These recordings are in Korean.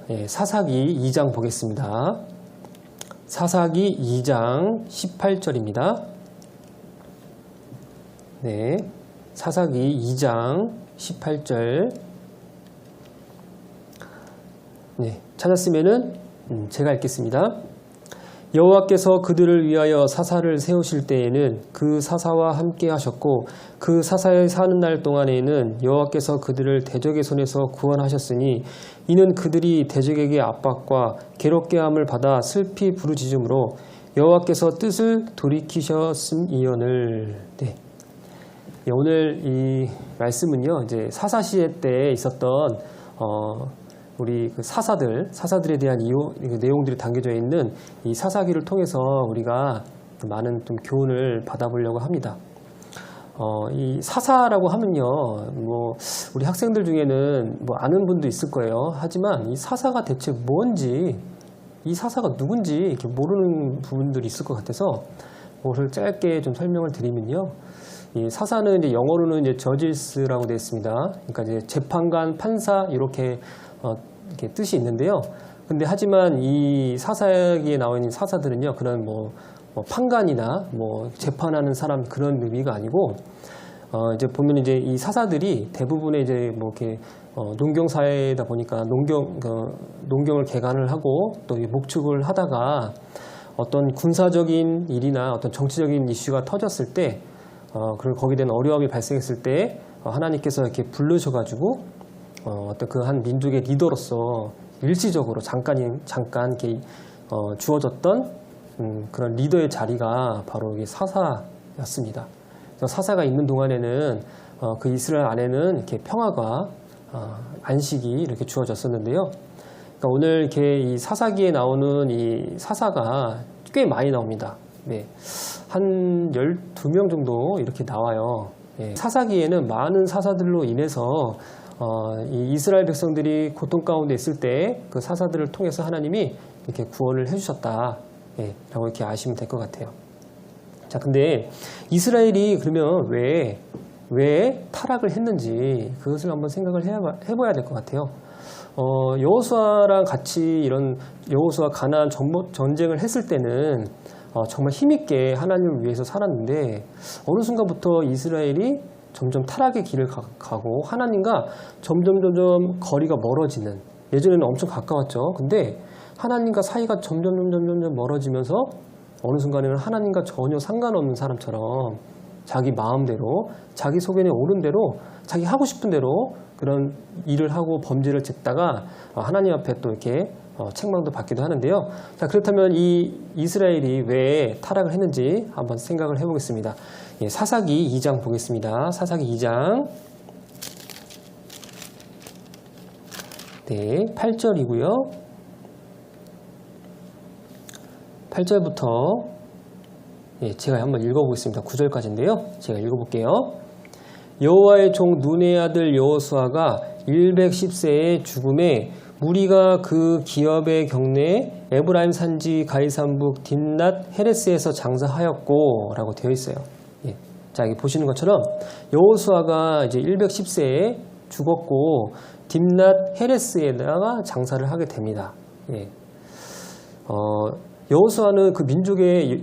예, 사사기 2장 보겠습니다. 사사기 2장 18절입니다. 네, 사사기 2장 18절. 네, 찾았으면은 제가 읽겠습니다. 여호와께서 그들을 위하여 사사를 세우실 때에는 그 사사와 함께 하셨고 그 사사의 사는 날 동안에는 여호와께서 그들을 대적의 손에서 구원하셨으니 이는 그들이 대적에게 압박과 괴롭게 함을 받아 슬피 부르짖음으로 여호와께서 뜻을 돌이키셨음이오늘. 네. 오늘 이 말씀은요, 이제 사사시대 때 있었던 우리 그 사사들에 대한 내용들이 담겨져 있는 이 사사기를 통해서 우리가 많은 좀 교훈을 받아보려고 합니다. 이 사사라고 하면요, 뭐 우리 학생들 중에는 뭐 아는 분도 있을 거예요. 하지만 이 사사가 대체 뭔지, 이 사사가 누군지 이렇게 모르는 부분들이 있을 것 같아서 그것을 짧게 좀 설명을 드리면요. 이 사사는 이제 영어로는 이제 저지스라고 되어 있습니다. 그러니까 이제 재판관, 판사 이렇게 뜻이 있는데요. 근데 하지만 이 사사기에 나와 있는 사사들은요, 그런 뭐 판관이나 뭐 재판하는 사람 그런 의미가 아니고, 이제 보면 이제 이 사사들이 대부분의 이제 뭐 이렇게 농경 사회다 보니까 농경을 개간을 하고 또 목축을 하다가 어떤 군사적인 일이나 어떤 정치적인 이슈가 터졌을 때, 그리고 거기에 대한 어려움이 발생했을 때 하나님께서 이렇게 부르셔가지고 어떤 그 한 민족의 리더로서 일시적으로 잠깐 이렇게 주어졌던 그런 리더의 자리가 바로 이게 사사였습니다. 그래서 사사가 있는 동안에는 그 이스라엘 안에는 이렇게 평화가 안식이 이렇게 주어졌었는데요. 그러니까 오늘 이렇게 이 사사기에 나오는 이 사사가 꽤 많이 나옵니다. 네. 한 12명 정도 이렇게 나와요. 네. 사사기에는 많은 사사들로 인해서 이 이스라엘 백성들이 고통 가운데 있을 때 그 사사들을 통해서 하나님이 이렇게 구원을 해주셨다, 예, 라고 이렇게 아시면 될 것 같아요. 자, 근데 이스라엘이 그러면 왜 타락을 했는지 그것을 한번 생각을 해봐야 될 것 같아요. 여호수아랑 같이 이런 여호수아 가나안 전쟁을 했을 때는 정말 힘있게 하나님을 위해서 살았는데 어느 순간부터 이스라엘이 점점 타락의 길을 가고 하나님과 점점 거리가 멀어지는, 예전에는 엄청 가까웠죠. 근데 하나님과 사이가 점점 멀어지면서 어느 순간에는 하나님과 전혀 상관없는 사람처럼 자기 마음대로, 자기 소견에 오른 대로, 자기 하고 싶은 대로 그런 일을 하고 범죄를 짓다가 하나님 앞에 또 이렇게 책망도 받기도 하는데요. 자, 그렇다면 이 이스라엘이 왜 타락을 했는지 한번 생각을 해보겠습니다. 예, 사사기 2장 보겠습니다. 사사기 2장 네, 8절이고요. 8절부터 예, 제가 한번 읽어보겠습니다. 9절까지인데요. 제가 읽어볼게요. 여호와의 종 눈의 아들 여호수아가 110세의 죽음에 무리가 그 기업의 경내에 에브라임 산지 가이산북 딥낫 헤레스에서 장사하였고 라고 되어 있어요. 예. 자, 여기 보시는 것처럼 여호수아가 이제 110세에 죽었고 딥낫 헤레스에다가 장사를 하게 됩니다. 예. 여호수아는 그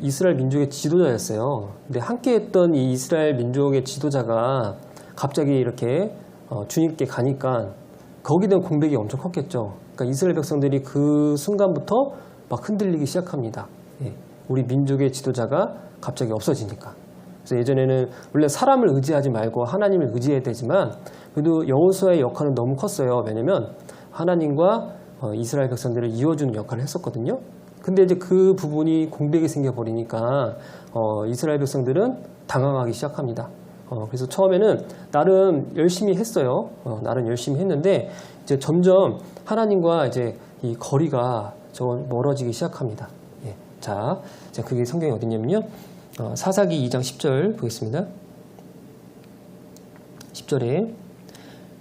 이스라엘 민족의 지도자였어요. 근데 함께했던 이 이스라엘 민족의 지도자가 갑자기 이렇게 주님께 가니까 거기에 대한 공백이 엄청 컸겠죠. 그러니까 이스라엘 백성들이 그 순간부터 막 흔들리기 시작합니다. 예. 우리 민족의 지도자가 갑자기 없어지니까. 그래서 예전에는 원래 사람을 의지하지 말고 하나님을 의지해야 되지만 그래도 여호수아의 역할은 너무 컸어요. 왜냐면 하나님과 이스라엘 백성들을 이어주는 역할을 했었거든요. 근데 이제 그 부분이 공백이 생겨버리니까 이스라엘 백성들은 당황하기 시작합니다. 그래서 처음에는 나름 열심히 했어요. 나름 열심히 했는데 이제 점점 하나님과 이제 이 거리가 멀어지기 시작합니다. 예. 자, 그게 성경이 어디냐면요. 사사기 2장 10절 보겠습니다. 10절에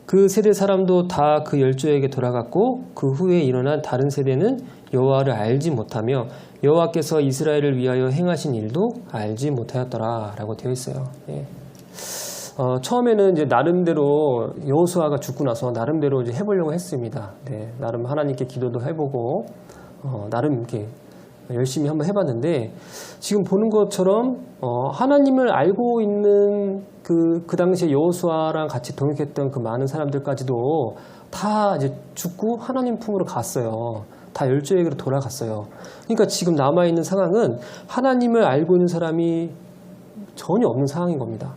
그 세대 사람도 다 그 열조에게 돌아갔고 그 후에 일어난 다른 세대는 여호와를 알지 못하며 여호와께서 이스라엘을 위하여 행하신 일도 알지 못하였더라 라고 되어 있어요. 예. 처음에는 이제 나름대로 여호수아가 죽고 나서 나름대로 이제 해보려고 했습니다. 네, 나름 하나님께 기도도 해보고 나름 이렇게 열심히 한번 해봤는데 지금 보는 것처럼 하나님을 알고 있는 그 당시에 여호수아랑 같이 동역했던 그 많은 사람들까지도 다 이제 죽고 하나님 품으로 갔어요. 다 열조에게로 돌아갔어요. 그러니까 지금 남아있는 상황은 하나님을 알고 있는 사람이 전혀 없는 상황인 겁니다.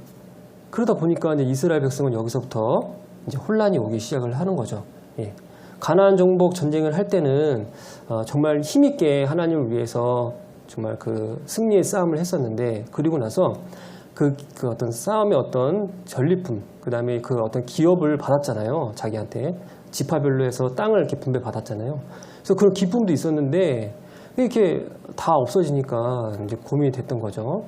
그러다 보니까 이제 이스라엘 백성은 여기서부터 이제 혼란이 오기 시작을 하는 거죠. 예. 가나안 정복 전쟁을 할 때는 정말 힘있게 하나님을 위해서 정말 그 승리의 싸움을 했었는데 그리고 나서 그 어떤 싸움의 어떤 전리품, 그 다음에 그 어떤 기업을 받았잖아요. 자기한테 지파별로 해서 땅을 이렇게 분배받았잖아요. 그래서 그런 기쁨도 있었는데 이렇게 다 없어지니까 이제 고민이 됐던 거죠.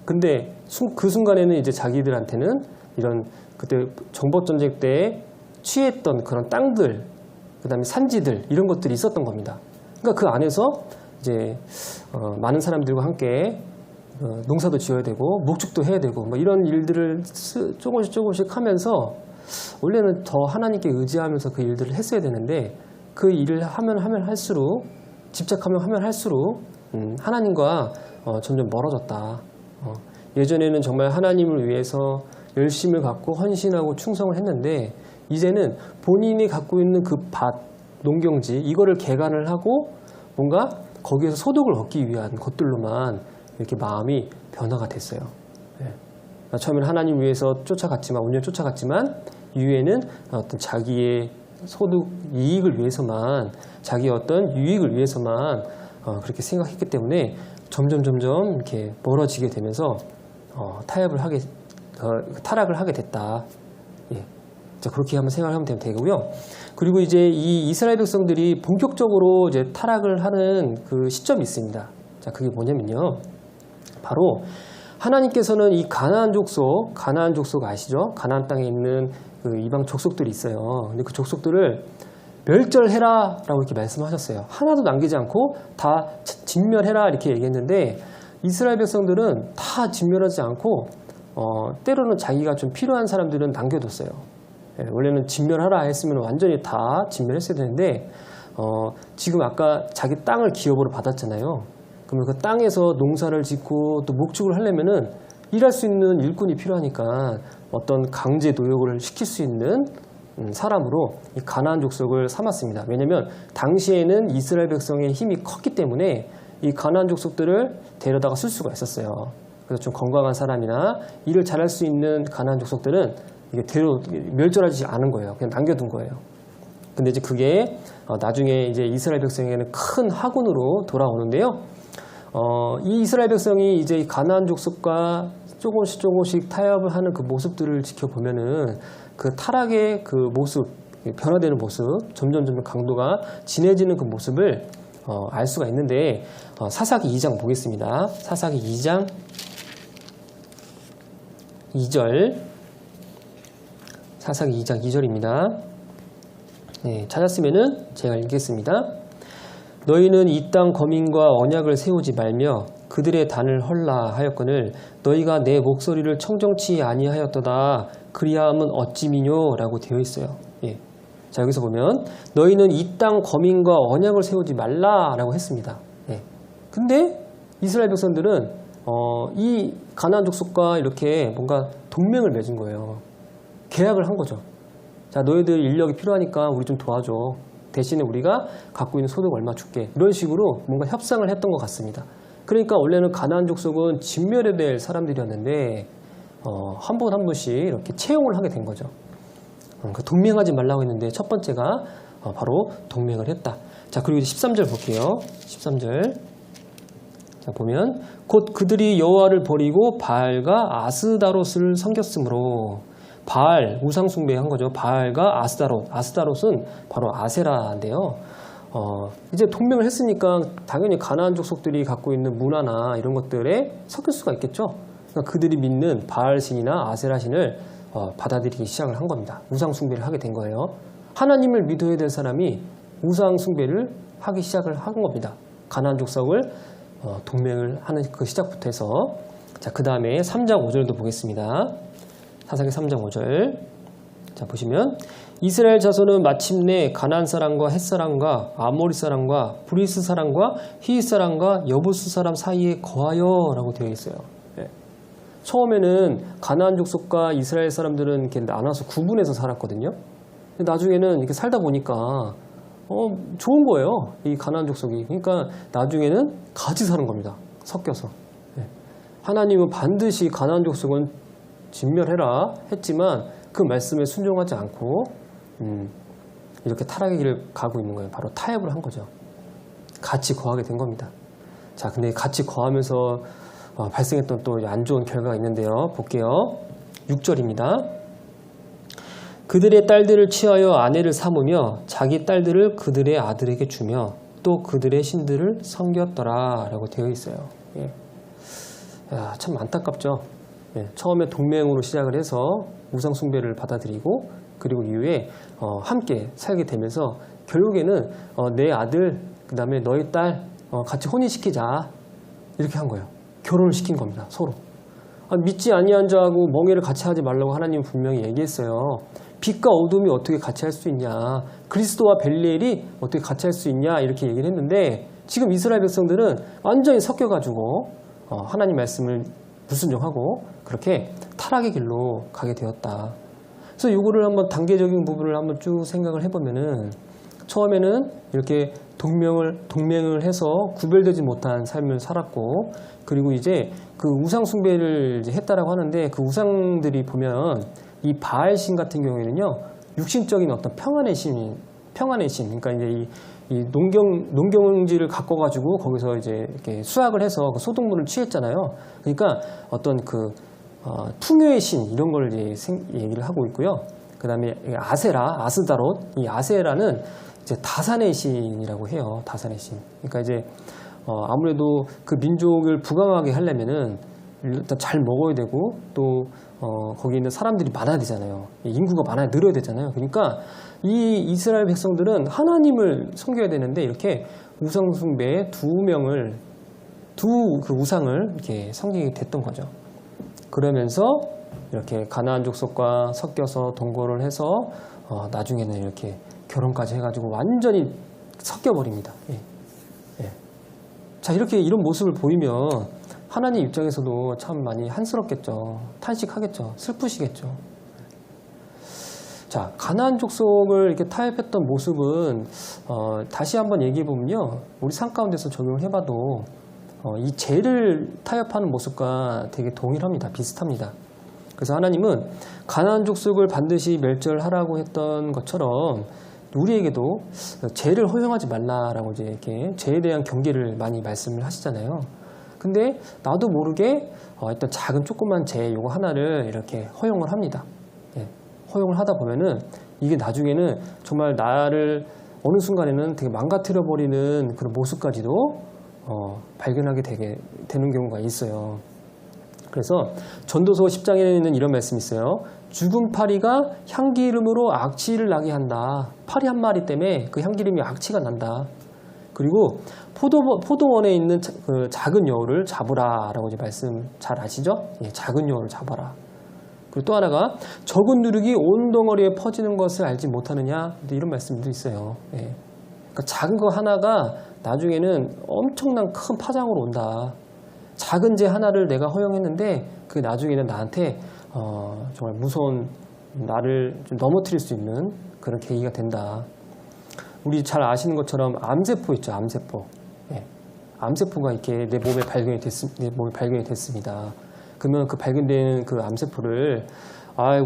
근데 그 순간에는 이제 자기들한테는 이런 그때 정복전쟁 때 취했던 그런 땅들, 그 다음에 산지들 이런 것들이 있었던 겁니다. 그러니까 그 안에서 이제 많은 사람들과 함께 농사도 지어야 되고 목축도 해야 되고 뭐 이런 일들을 조금씩 하면서 원래는 더 하나님께 의지하면서 그 일들을 했어야 되는데 그 일을 하면 할수록 집착하면 할수록 하나님과 점점 멀어졌다. 예전에는 정말 하나님을 위해서 열심을 갖고 헌신하고 충성을 했는데 이제는 본인이 갖고 있는 그 밭, 농경지 이거를 개간을 하고 뭔가 거기에서 소득을 얻기 위한 것들로만 이렇게 마음이 변화가 됐어요. 네. 처음에는 하나님 위해서 쫓아갔지만 온전히 쫓아갔지만 이후에는 어떤 자기의 소득 이익을 위해서만 자기의 어떤 유익을 위해서만 그렇게 생각했기 때문에 점점 이렇게 멀어지게 되면서 타락을 하게 됐다. 예. 자, 그렇게 한번 생각하면 되고요. 그리고 이제 이 이스라엘 백성들이 본격적으로 이제 타락을 하는 그 시점이 있습니다. 자, 그게 뭐냐면요. 바로 하나님께서는 이 가나안 족속 아시죠? 가나안 땅에 있는 그 이방 족속들이 있어요. 근데 그 족속들을 멸절해라 라고 이렇게 말씀하셨어요. 하나도 남기지 않고 다 진멸해라 이렇게 얘기했는데 이스라엘 백성들은 다 진멸하지 않고 때로는 자기가 좀 필요한 사람들은 남겨뒀어요. 예, 원래는 진멸하라 했으면 완전히 다 진멸했어야 되는데 지금 아까 자기 땅을 기업으로 받았잖아요. 그러면 그 땅에서 농사를 짓고 또 목축을 하려면은 일할 수 있는 일꾼이 필요하니까 어떤 강제 노역을 시킬 수 있는 사람으로 이 가나안 족속을 삼았습니다. 왜냐하면 당시에는 이스라엘 백성의 힘이 컸기 때문에 이 가나안 족속들을 데려다가 쓸 수가 있었어요. 그래서 좀 건강한 사람이나 일을 잘할 수 있는 가나안 족속들은 이게 멸절하지 않은 거예요. 그냥 남겨둔 거예요. 근데 이제 그게 나중에 이제 이스라엘 백성에게는 큰 학원으로 돌아오는데요. 이 이스라엘 백성이 이제 가나안 족속과 조금씩 타협을 하는 그 모습들을 지켜보면은 그 타락의 그 모습, 변화되는 모습, 점점 강도가 진해지는 그 모습을 알 수가 있는데 사사기 2장 보겠습니다. 사사기 2장 2절, 사사기 2장 2절입니다. 네, 찾았으면은 제가 읽겠습니다. 너희는 이 땅 거민과 언약을 세우지 말며 그들의 단을 헐라 하였거늘 너희가 내 목소리를 청정치 아니하였도다 그리하함은 어찌 미뇨 라고 되어 있어요. 예. 자, 여기서 보면 너희는 이 땅 거민과 언약을 세우지 말라 라고 했습니다. 예. 근데 이스라엘 백성들은 이 가나안 족속과 이렇게 뭔가 동맹을 맺은 거예요. 계약을 한 거죠. 자, 너희들 인력이 필요하니까 우리 좀 도와줘. 대신에 우리가 갖고 있는 소득 얼마 줄게. 이런 식으로 뭔가 협상을 했던 것 같습니다. 그러니까 원래는 가나안 족속은 진멸해야 될 사람들이었는데 한 분 한 분씩 이렇게 채용을 하게 된 거죠. 그러니까 동맹하지 말라고 했는데 첫 번째가 바로 동맹을 했다. 자, 그리고 이제 13절 볼게요. 13절. 자, 보면 곧 그들이 여호와를 버리고 바알과 아스다롯을 섬겼으므로 바알, 우상 숭배한 거죠. 바알과 아스다롯은 바로 아세라인데요. 이제 동맹을 했으니까 당연히 가나안 족속들이 갖고 있는 문화나 이런 것들에 섞일 수가 있겠죠. 그러니까 그들이 믿는 바알 신이나 아세라 신을 받아들이기 시작을 한 겁니다. 우상 숭배를 하게 된 거예요. 하나님을 믿어야 될 사람이 우상 숭배를 하기 시작을 한 겁니다. 가나안 족속을 동맹을 하는 그 시작부터 해서 자, 그 다음에 3장 5절도 보겠습니다. 사사기 3장 5절. 자, 보시면 이스라엘 자손은 마침내 가나안 사람과 헷 사람과 아모리 사람과 브리스 사람과 히윗 사람과 여부스 사람 사이에 거하여라고 되어 있어요. 예. 처음에는 가나안 족속과 이스라엘 사람들은 이렇게 나눠서 구분해서 살았거든요. 근데 나중에는 이렇게 살다 보니까 좋은 거예요. 이 가나안 족속이. 그러니까 나중에는 같이 사는 겁니다. 섞여서. 예. 하나님은 반드시 가나안 족속은 진멸해라 했지만 그 말씀에 순종하지 않고 이렇게 타락의 길을 가고 있는 거예요. 바로 타협을 한 거죠. 같이 거하게 된 겁니다. 자, 근데 같이 거하면서 발생했던 또 안 좋은 결과가 있는데요. 볼게요. 6절입니다. 그들의 딸들을 취하여 아내를 삼으며 자기 딸들을 그들의 아들에게 주며 또 그들의 신들을 섬겼더라 라고 되어 있어요. 예. 야, 참 안타깝죠. 예. 처음에 동맹으로 시작을 해서 우상 숭배를 받아들이고 그리고 이후에 함께 살게 되면서 결국에는 내 아들 그 다음에 너희 딸 같이 혼인시키자 이렇게 한 거예요. 결혼을 시킨 겁니다. 서로. 믿지 아니한 자하고 멍에를 같이 하지 말라고 하나님은 분명히 얘기했어요. 빛과 어둠이 어떻게 같이 할 수 있냐, 그리스도와 벨리엘이 어떻게 같이 할 수 있냐 이렇게 얘기를 했는데 지금 이스라엘 백성들은 완전히 섞여가지고 하나님 말씀을 불순종하고 그렇게 타락의 길로 가게 되었다. 그래서 이거를 한번 단계적인 부분을 한번 쭉 생각을 해보면은 처음에는 이렇게 동맹을 해서 구별되지 못한 삶을 살았고 그리고 이제 그 우상 숭배를 이제 했다라고 하는데 그 우상들이 보면 이 바알신 같은 경우에는요 육신적인 어떤 평안의 신 그러니까 이제 이 농경지를 갖고 가지고 거기서 이제 이렇게 수확을 해서 그 소득물을 취했잖아요. 그러니까 어떤 그 풍요의 신 이런 걸 이제 얘기를 하고 있고요. 그 다음에 아스다롯, 이 아세라는 이제 다산의 신이라고 해요. 다산의 신. 그러니까 이제 아무래도 그 민족을 부강하게 하려면은 일단 잘 먹어야 되고 또 거기 있는 사람들이 많아야 되잖아요. 인구가 늘어야 되잖아요. 그러니까 이 이스라엘 백성들은 하나님을 섬겨야 되는데 이렇게 우상 숭배에 두 그 우상을 이렇게 섬기게 됐던 거죠. 그러면서 이렇게 가나안 족속과 섞여서 동거를 해서 나중에는 이렇게 결혼까지 해가지고 완전히 섞여버립니다. 예. 예. 자, 이런 모습을 보이면 하나님 입장에서도 참 많이 한스럽겠죠. 탄식하겠죠. 슬프시겠죠. 자, 가나안 족속을 이렇게 타협했던 모습은 다시 한번 얘기해 보면요, 우리 삶 가운데서 적용을 해봐도 이 죄를 타협하는 모습과 되게 동일합니다. 비슷합니다. 그래서 하나님은 가나안 족속을 반드시 멸절하라고 했던 것처럼 우리에게도 죄를 허용하지 말라라고 이제 이렇게 죄에 대한 경계를 많이 말씀을 하시잖아요. 근데 나도 모르게 일단 작은 조그만 죄 요거 하나를 이렇게 허용을 합니다. 예, 허용을 하다 보면은 이게 나중에는 정말 나를 어느 순간에는 되게 망가뜨려 버리는 그런 모습까지도 발견하게 되는 경우가 있어요. 그래서 전도서 10장에는 이런 말씀이 있어요. 죽은 파리가 향기름으로 악취를 나게 한다. 파리 한 마리 때문에 그 향기름이 악취가 난다. 그리고 포도원에 있는 그 작은 여우를 잡으라 라고 이제 말씀 잘 아시죠? 예, 작은 여우를 잡아라. 그리고 또 하나가 적은 누룩이 온 덩어리에 퍼지는 것을 알지 못하느냐, 이런 말씀도 있어요. 예. 그러니까 작은 거 하나가 나중에는 엄청난 큰 파장으로 온다. 작은 죄 하나를 내가 허용했는데 그 나중에는 나한테 정말 무서운, 나를 좀 넘어뜨릴 수 있는 그런 계기가 된다. 우리 잘 아시는 것처럼 암세포 있죠. 암세포. 예. 암세포가 이렇게 내 몸에 발견이 됐습니다. 그러면 그 발견된 그 암세포를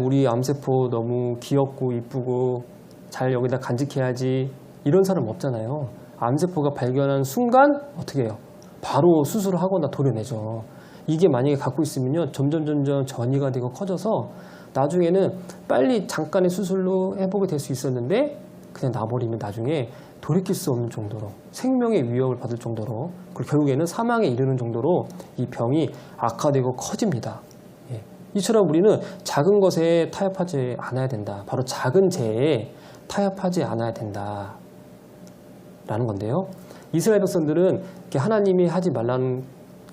우리 암세포 너무 귀엽고 이쁘고 잘 여기다 간직해야지, 이런 사람 없잖아요. 암세포가 발견한 순간 어떻게 해요? 바로 수술을 하거나 도려내죠. 이게 만약에 갖고 있으면요, 점점 전이가 되고 커져서 나중에는 빨리 잠깐의 수술로 회복이 될 수 있었는데 그냥 놔버리면 나중에 돌이킬 수 없는 정도로 생명의 위협을 받을 정도로, 그리고 결국에는 사망에 이르는 정도로 이 병이 악화되고 커집니다. 예. 이처럼 우리는 작은 것에 타협하지 않아야 된다. 바로 작은 죄에 타협하지 않아야 된다 라는 건데요. 이스라엘 백성들은 하나님이 하지 말라는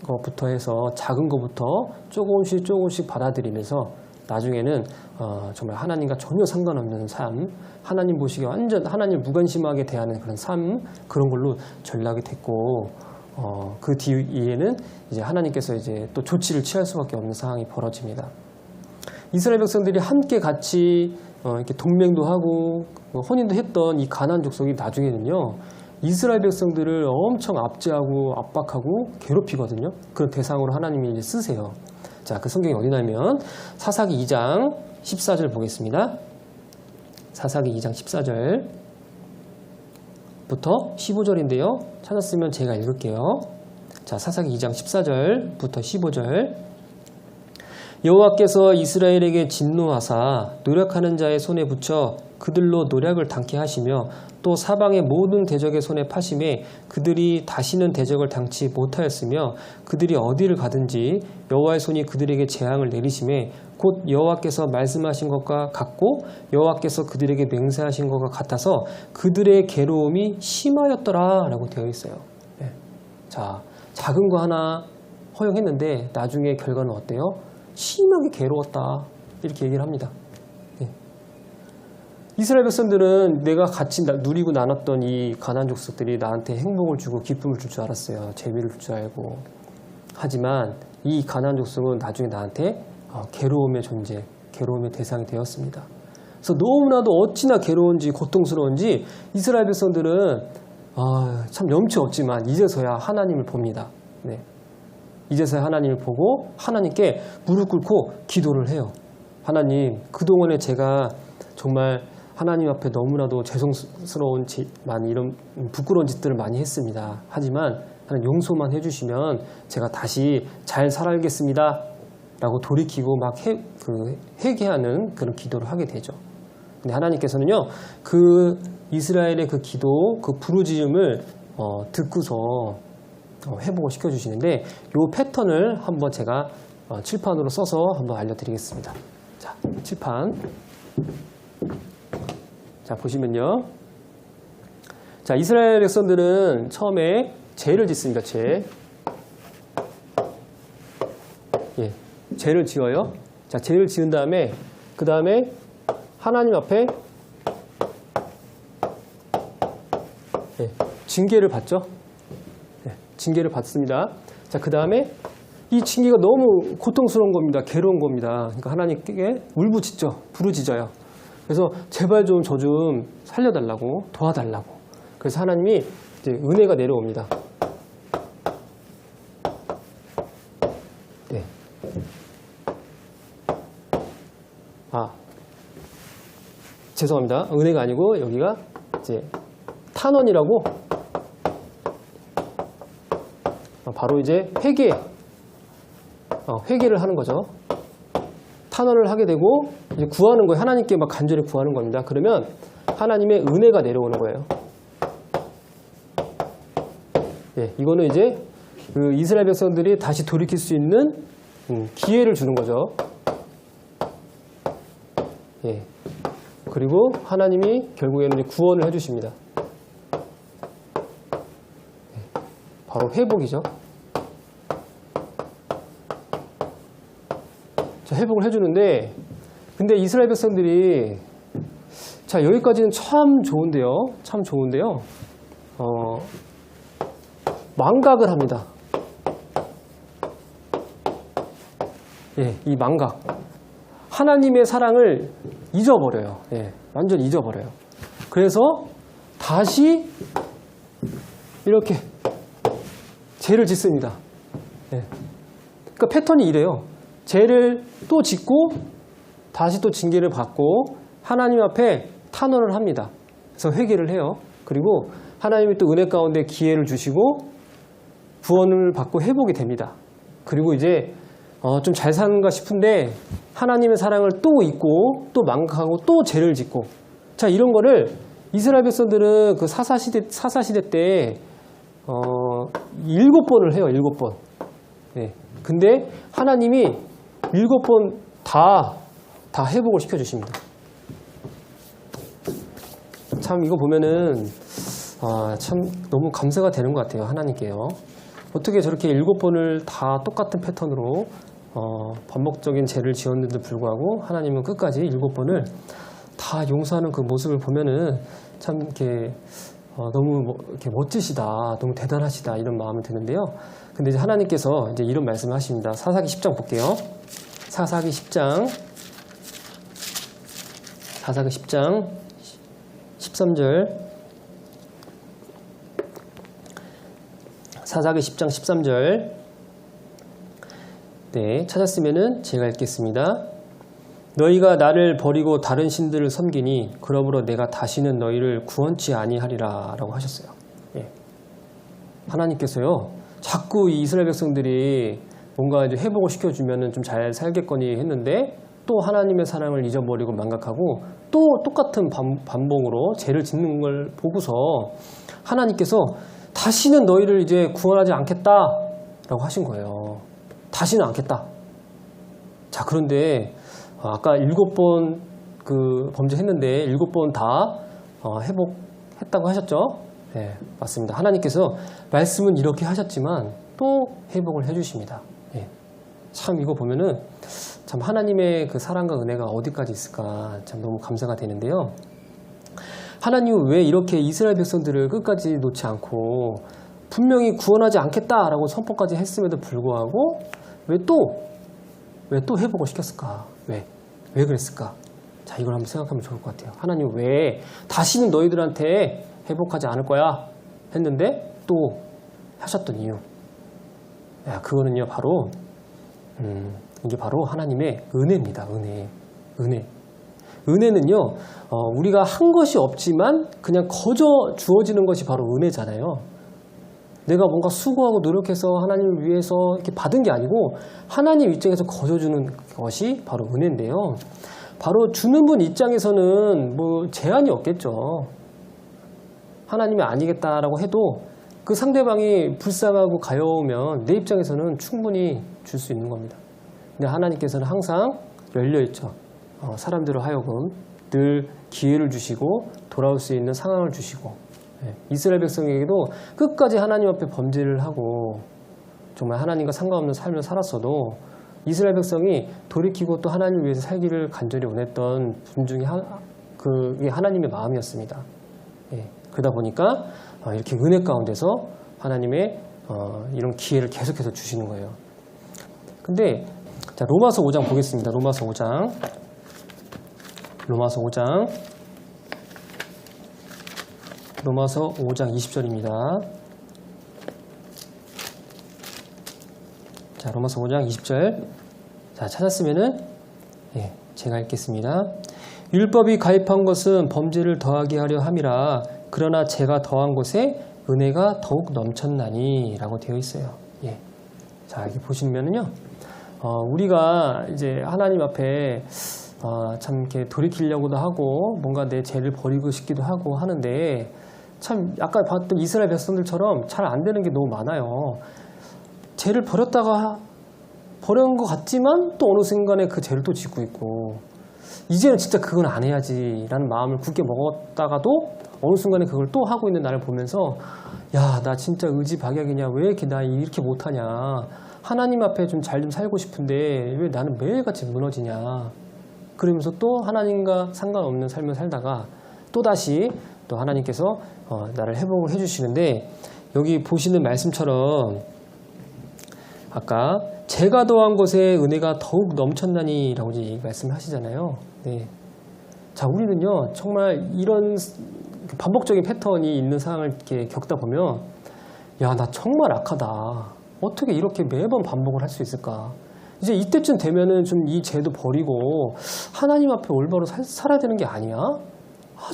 것부터 해서 작은 것부터 조금씩 받아들이면서 나중에는 정말 하나님과 전혀 상관없는 삶, 하나님 보시기에 완전 하나님 무관심하게 대하는 그런 삶, 그런 걸로 전락이 됐고, 그 뒤에는 이제 하나님께서 이제 또 조치를 취할 수밖에 없는 상황이 벌어집니다. 이스라엘 백성들이 함께 같이 이렇게 동맹도 하고 혼인도 했던 이 가나안 족속이 나중에는요, 이스라엘 백성들을 엄청 압제하고 압박하고 괴롭히거든요. 그런 대상으로 하나님이 이제 쓰세요. 자, 그 성경이 어디냐면 사사기 2장 14절 보겠습니다. 사사기 2장 14절부터 15절인데요. 찾았으면 제가 읽을게요. 자, 사사기 2장 14절부터 15절. 여호와께서 이스라엘에게 진노하사 노력하는 자의 손에 붙여 그들로 노략을 당케 하시며 또 사방의 모든 대적의 손에 파심에 그들이 다시는 대적을 당치 못하였으며 그들이 어디를 가든지 여호와의 손이 그들에게 재앙을 내리심에 곧 여호와께서 말씀하신 것과 같고 여호와께서 그들에게 맹세하신 것과 같아서 그들의 괴로움이 심하였더라 라고 되어 있어요. 네. 자, 작은 거 하나 허용했는데 나중에 결과는 어때요? 심하게 괴로웠다 이렇게 얘기를 합니다. 네. 이스라엘 백성들은 내가 같이 누리고 나눴던 이 가나안 족속들이 나한테 행복을 주고 기쁨을 줄 줄 알았어요. 재미를 줄 줄 알고. 하지만 이 가나안 족속은 나중에 나한테 괴로움의 존재, 괴로움의 대상이 되었습니다. 그래서 너무나도 어찌나 괴로운지 고통스러운지 이스라엘 백성들은 참 염치 없지만 이제서야 하나님을 봅니다. 네. 이제서야 하나님을 보고 하나님께 무릎 꿇고 기도를 해요. 하나님, 그동안에 제가 정말 하나님 앞에 너무나도 죄송스러운 많이 이런 부끄러운 짓들을 많이 했습니다. 하지만 하나님 용서만 해주시면 제가 다시 잘 살아야겠습니다 라고 돌이키고 막 회개하는 그런 기도를 하게 되죠. 근데 하나님께서는요, 그 이스라엘의 그 기도, 그 부르짖음을 듣고서 회복을 시켜주시는데 이 패턴을 한번 제가 칠판으로 써서 한번 알려드리겠습니다. 자, 칠판. 자, 보시면요. 자, 이스라엘 백성들은 처음에 죄를 짓습니다. 죄. 예, 죄를 지어요. 자, 죄를 지은 다음에 그 다음에 하나님 앞에 징계를 받죠. 징계를 받습니다. 자, 그 다음에 이 징계가 너무 고통스러운 겁니다. 괴로운 겁니다. 그러니까 하나님께 울부짖죠. 부르짖어요. 그래서 제발 좀 저 좀 살려달라고, 도와달라고. 그래서 하나님이 이제 은혜가 내려옵니다. 네. 죄송합니다. 은혜가 아니고 여기가 이제 탄원이라고. 바로 이제 회개를 하는 거죠. 탄원을 하게 되고 이제 구하는 거예요. 하나님께 막 간절히 구하는 겁니다. 그러면 하나님의 은혜가 내려오는 거예요. 예, 이거는 이제 그 이스라엘 백성들이 다시 돌이킬 수 있는 기회를 주는 거죠. 예. 그리고 하나님이 결국에는 이제 구원을 해주십니다. 바로 회복이죠. 자, 회복을 해주는데, 근데 이스라엘 백성들이, 자, 여기까지는 참 좋은데요. 참 좋은데요. 망각을 합니다. 예, 이 망각. 하나님의 사랑을 잊어버려요. 예, 완전히 잊어버려요. 그래서 다시 이렇게 죄를 짓습니다. 예. 그러니까 패턴이 이래요. 죄를 또 짓고 다시 또 징계를 받고 하나님 앞에 탄원을 합니다. 그래서 회개를 해요. 그리고 하나님이 또 은혜 가운데 기회를 주시고 구원을 받고 회복이 됩니다. 그리고 이제 좀 잘 사는가 싶은데 하나님의 사랑을 또 잊고 또 망각하고 또 죄를 짓고, 자, 이런 거를 이스라엘 백성들은 그 사사시대 때 7번을 해요. 7번. 네. 근데 하나님이 7번 다 회복을 시켜주십니다. 참 이거 보면은 참 너무 감사가 되는 것 같아요. 하나님께요. 어떻게 저렇게 7번을 다 똑같은 패턴으로 반복적인 죄를 지었는데도 불구하고 하나님은 끝까지 7번을 다 용서하는 그 모습을 보면은 참 이렇게 너무 이렇게 멋지시다, 너무 대단하시다 이런 마음이 드는데요. 근데 이제 하나님께서 이제 이런 말씀을 하십니다. 사사기 10장 볼게요. 사사기 10장 13절. 사사기 10장 13절. 네, 찾았으면은 제가 읽겠습니다. 너희가 나를 버리고 다른 신들을 섬기니 그러므로 내가 다시는 너희를 구원치 아니하리라 라고 하셨어요. 예. 하나님께서요, 자꾸 이 이스라엘 백성들이 뭔가 이제 회복을 시켜주면은 좀 잘 살겠거니 했는데 또 하나님의 사랑을 잊어버리고 망각하고 또 똑같은 반복으로 죄를 짓는 걸 보고서 하나님께서 다시는 너희를 이제 구원하지 않겠다라고 하신 거예요. 다시는 않겠다. 자, 그런데 아까 7번 그 범죄했는데 7번 다 회복했다고 하셨죠? 네, 맞습니다. 하나님께서 말씀은 이렇게 하셨지만 또 회복을 해주십니다. 네. 참 이거 보면은 참 하나님의 그 사랑과 은혜가 어디까지 있을까 참 너무 감사가 되는데요. 하나님은 왜 이렇게 이스라엘 백성들을 끝까지 놓지 않고 분명히 구원하지 않겠다라고 선포까지 했음에도 불구하고 왜 또 회복을 시켰을까? 왜 그랬을까? 자, 이걸 한번 생각하면 좋을 것 같아요. 하나님 왜 다시는 너희들한테 회복하지 않을 거야 했는데 또 하셨던 이유. 야, 그거는요 바로 이게 바로 하나님의 은혜입니다. 은혜는요 우리가 한 것이 없지만 그냥 거저 주어지는 것이 바로 은혜잖아요. 내가 뭔가 수고하고 노력해서 하나님을 위해서 이렇게 받은 게 아니고 하나님 입장에서 거저 주는 것이 바로 은혜인데요. 바로 주는 분 입장에서는 뭐 제한이 없겠죠. 하나님이 아니겠다라고 해도 그 상대방이 불쌍하고 가여우면 내 입장에서는 충분히 줄 수 있는 겁니다. 근데 하나님께서는 항상 열려있죠. 사람들을 하여금 늘 기회를 주시고 돌아올 수 있는 상황을 주시고 이스라엘 백성에게도 끝까지 하나님 앞에 범죄를 하고 정말 하나님과 상관없는 삶을 살았어도 이스라엘 백성이 돌이키고 또 하나님을 위해서 살기를 간절히 원했던 분 중에 그게 하나님의 마음이었습니다. 그러다 보니까 이렇게 은혜 가운데서 하나님의 이런 기회를 계속해서 주시는 거예요. 근데 자, 로마서 5장 보겠습니다. 로마서 5장 20절입니다. 자, 로마서 5장 20절. 자, 찾았으면은 제가 읽겠습니다. 율법이 가입한 것은 범죄를 더하게 하려 함이라 그러나 제가 더한 곳에 은혜가 더욱 넘쳤나니 라고 되어 있어요. 자, 여기 보시면은요. 우리가 이제 하나님 앞에 참 이렇게 돌이키려고도 하고 뭔가 내 죄를 버리고 싶기도 하고 하는데 참 아까 봤던 이스라엘 백성들처럼 잘 안 되는 게 너무 많아요. 죄를 버렸다가 버린 것 같지만 또 어느 순간에 그 죄를 또 짓고 있고 이제는 진짜 그건 안 해야지 라는 마음을 굳게 먹었다가도 어느 순간에 그걸 또 하고 있는 나를 보면서 야, 나 진짜 의지박약이냐, 왜 이렇게 나 이렇게 못하냐, 하나님 앞에 좀 잘 좀 살고 싶은데 왜 나는 매일같이 무너지냐, 그러면서 또 하나님과 상관없는 삶을 살다가 또다시 또 하나님께서 나를 회복을 해주시는데 여기 보시는 말씀처럼 아까 제가 더한 것에 은혜가 더욱 넘쳤나니 라고 말씀을 하시잖아요. 네. 자, 우리는요 정말 이런 반복적인 패턴이 있는 상황을 이렇게 겪다 보면 야, 나 정말 악하다, 어떻게 이렇게 매번 반복을 할 수 있을까, 이제 이때쯤 되면은 좀 이 죄도 버리고 하나님 앞에 올바로 살아야 되는 게 아니야?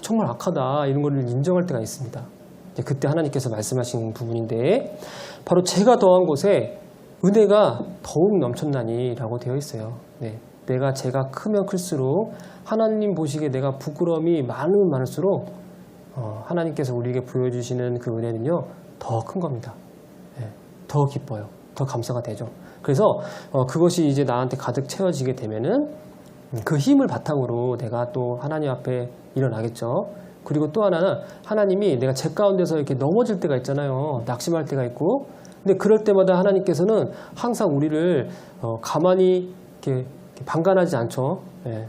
정말 악하다, 이런 거를 인정할 때가 있습니다. 그때 하나님께서 말씀하신 부분인데 바로 제가 더한 곳에 은혜가 더욱 넘쳤나니 라고 되어 있어요. 내가 죄가 크면 클수록 하나님 보시기에 내가 부끄러움이 많으면 많을수록 하나님께서 우리에게 보여주시는 그 은혜는요 더 큰 겁니다. 더 기뻐요. 더 감사가 되죠. 그래서 그것이 이제 나한테 가득 채워지게 되면은 그 힘을 바탕으로 내가 또 하나님 앞에 일어나겠죠. 그리고 또 하나는 하나님이 내가 죄 가운데서 이렇게 넘어질 때가 있잖아요. 낙심할 때가 있고 근데 그럴 때마다 하나님께서는 항상 우리를 가만히 이렇게 방관하지 않죠. 예.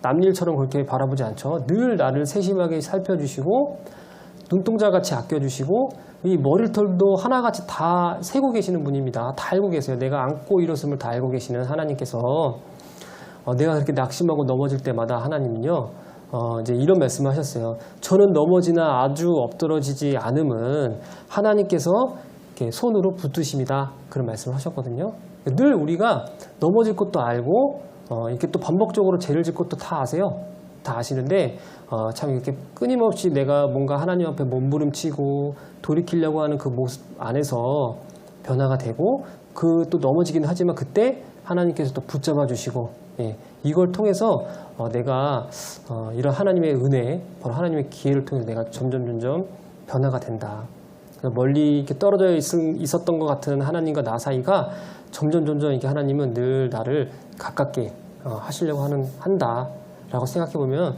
남일처럼 그렇게 바라보지 않죠. 늘 나를 세심하게 살펴주시고 눈동자같이 아껴주시고 이 머리털도 하나같이 다 세고 계시는 분입니다. 다 알고 계세요. 내가 안고 일었음을 다 알고 계시는 하나님께서 내가 그렇게 낙심하고 넘어질 때마다 하나님은요 이제 이런 말씀을 하셨어요. 저는 넘어지나 아주 엎드러지지 않음은 하나님께서 이렇게 손으로 붙드십니다. 그런 말씀을 하셨거든요. 늘 우리가 넘어질 것도 알고 이렇게 또 반복적으로 죄를 짓 것도 다 아세요. 다 아시는데 참 이렇게 끊임없이 내가 뭔가 하나님 앞에 몸부림치고 돌이키려고 하는 그 모습 안에서 변화가 되고 그 또 넘어지긴 하지만 그때 하나님께서 또 붙잡아 주시고 이걸 통해서 내가 이런 하나님의 은혜, 바로 하나님의 기회를 통해서 내가 점점 변화가 된다. 멀리 이렇게 떨어져 있었던 것 같은 하나님과 나 사이가 점점 이렇게 하나님은 늘 나를 가깝게 하시려고 한다라고 생각해 보면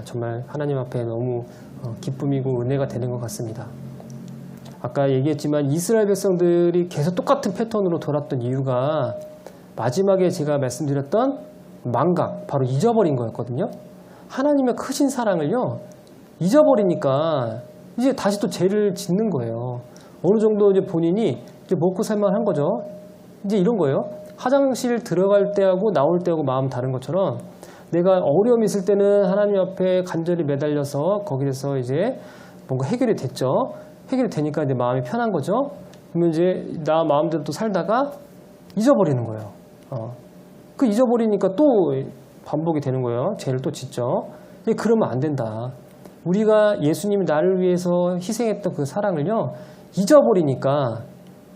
정말 하나님 앞에 너무 기쁨이고 은혜가 되는 것 같습니다. 아까 얘기했지만 이스라엘 백성들이 계속 똑같은 패턴으로 돌았던 이유가 마지막에 제가 말씀드렸던 망각, 바로 잊어버린 거였거든요. 하나님의 크신 사랑을요 잊어버리니까 이제 다시 또 죄를 짓는 거예요. 어느 정도 이제 본인이 이제 먹고 살만한 거죠. 이제 이런 거예요. 화장실 들어갈 때하고 나올 때하고 마음 다른 것처럼 내가 어려움이 있을 때는 하나님 앞에 간절히 매달려서 거기에서 이제 뭔가 해결이 됐죠. 해결이 되니까 이제 마음이 편한 거죠. 그러면 이제 나 마음대로 또 살다가 잊어버리는 거예요. 그 잊어버리니까 또 반복이 되는 거예요. 죄를 또 짓죠. 그러면 안 된다. 우리가 예수님이 나를 위해서 희생했던 그 사랑을요 잊어버리니까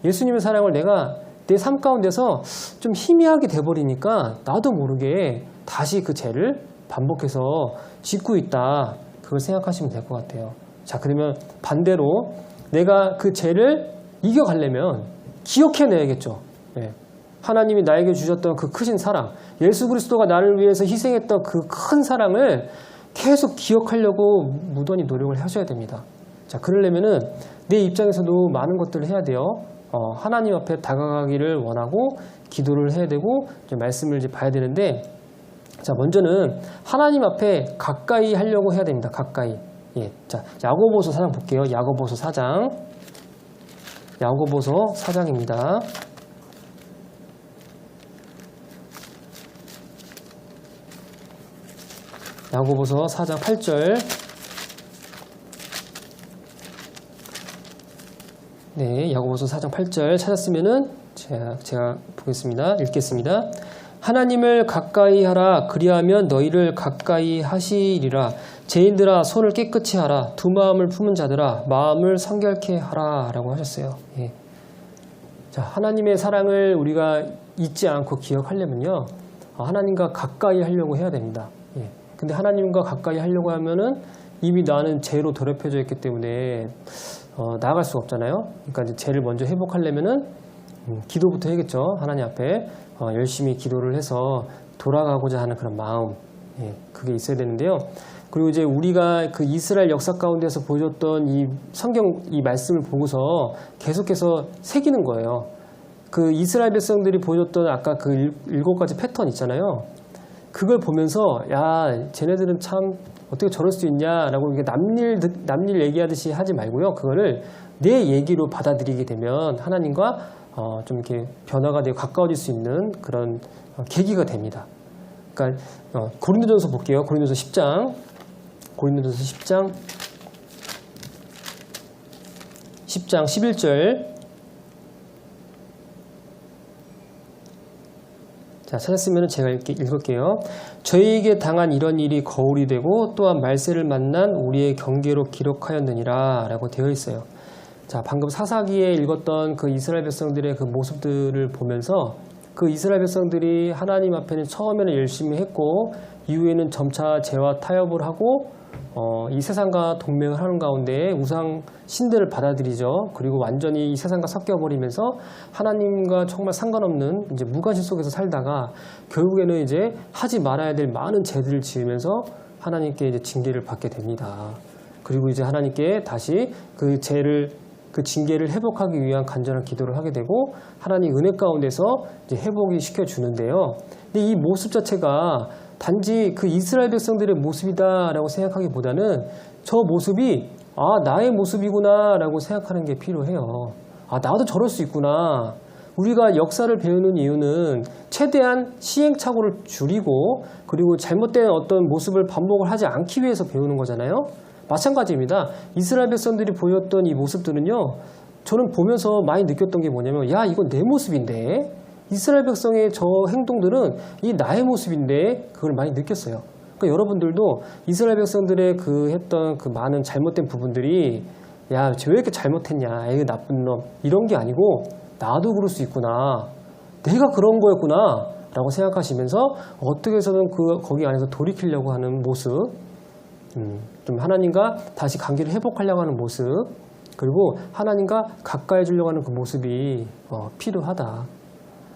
예수님의 사랑을 내가 내 삶 가운데서 좀 희미하게 돼버리니까 나도 모르게 다시 그 죄를 반복해서 짓고 있다. 그걸 생각하시면 될 것 같아요. 자, 그러면 반대로 내가 그 죄를 이겨가려면 기억해내야겠죠. 하나님이 나에게 주셨던 그 크신 사랑, 예수 그리스도가 나를 위해서 희생했던 그 큰 사랑을 계속 기억하려고 무던히 노력을 하셔야 됩니다. 자, 그러려면은 내 입장에서도 많은 것들을 해야 돼요. 하나님 앞에 다가가기를 원하고 기도를 해야 되고 이제 말씀을 이제 봐야 되는데, 자, 먼저는 하나님 앞에 가까이 하려고 해야 됩니다. 가까이. 자, 야고보서 4장 볼게요. 야고보서 4장. 야고보서 4장입니다. 야고보서 4장 8절. 네, 야고보서 4장 8절 찾았으면은 제가 보겠습니다. 읽겠습니다. 하나님을 가까이 하라. 그리하면 너희를 가까이 하시리라. 죄인들아 손을 깨끗이 하라. 두 마음을 품은 자들아 마음을 성결케 하라. 라고 하셨어요. 자, 하나님의 사랑을 우리가 잊지 않고 기억하려면요, 하나님과 가까이 하려고 해야 됩니다. 근데 하나님과 가까이 하려고 하면은 이미 나는 죄로 더럽혀져 있기 때문에 나아갈 수가 없잖아요. 그러니까 이제 죄를 먼저 회복하려면은 기도부터 해야겠죠. 하나님 앞에 열심히 기도를 해서 돌아가고자 하는 그런 마음, 그게 있어야 되는데요. 그리고 이제 우리가 그 이스라엘 역사 가운데서 보여줬던 이 성경 이 말씀을 보고서 계속해서 새기는 거예요. 그 이스라엘 백성들이 보여줬던 아까 그 7가지 패턴 있잖아요. 그걸 보면서 야, 쟤네들은 참 어떻게 저럴 수 있냐라고 이게 남일 얘기하듯이 하지 말고요. 그거를 내 얘기로 받아들이게 되면 하나님과 좀 이렇게 변화가 되고 가까워질 수 있는 그런 계기가 됩니다. 그러니까 고린도전서 볼게요. 고린도전서 10장. 고린도전서 10장 11절. 자, 찾았으면 제가 읽을게요. 저희에게 당한 이런 일이 거울이 되고 또한 말세를 만난 우리의 경계로 기록하였느니라 라고 되어 있어요. 자, 방금 사사기에 읽었던 그 이스라엘 백성들의 그 모습들을 보면서 그 이스라엘 백성들이 하나님 앞에는 처음에는 열심히 했고 이후에는 점차 죄와 타협을 하고 이 세상과 동맹을 하는 가운데 우상 신들을 받아들이죠. 그리고 완전히 이 세상과 섞여버리면서 하나님과 정말 상관없는 이제 무관심 속에서 살다가 결국에는 이제 하지 말아야 될 많은 죄들을 지으면서 하나님께 이제 징계를 받게 됩니다. 그리고 이제 하나님께 다시 그 죄를 그 징계를 회복하기 위한 간절한 기도를 하게 되고 하나님 은혜 가운데서 이제 회복이 시켜주는데요. 근데 이 모습 자체가 단지 그 이스라엘 백성들의 모습이다라고 생각하기보다는 저 모습이 나의 모습이구나라고 생각하는 게 필요해요. 나도 저럴 수 있구나. 우리가 역사를 배우는 이유는 최대한 시행착오를 줄이고 그리고 잘못된 어떤 모습을 반복을 하지 않기 위해서 배우는 거잖아요. 마찬가지입니다. 이스라엘 백성들이 보였던 이 모습들은요. 저는 보면서 많이 느꼈던 게 뭐냐면 이건 내 모습인데 이스라엘 백성의 저 행동들은 이 나의 모습인데 그걸 많이 느꼈어요. 그러니까 여러분들도 이스라엘 백성들의 그 했던 그 많은 잘못된 부분들이 쟤 왜 이렇게 잘못했냐 에이 나쁜 놈 이런 게 아니고 나도 그럴 수 있구나. 내가 그런 거였구나. 라고 생각하시면서 어떻게 해서든 거기 안에서 돌이키려고 하는 모습, 좀 하나님과 다시 관계를 회복하려고 하는 모습, 그리고 하나님과 가까이 해주려고 하는 그 모습이 필요하다.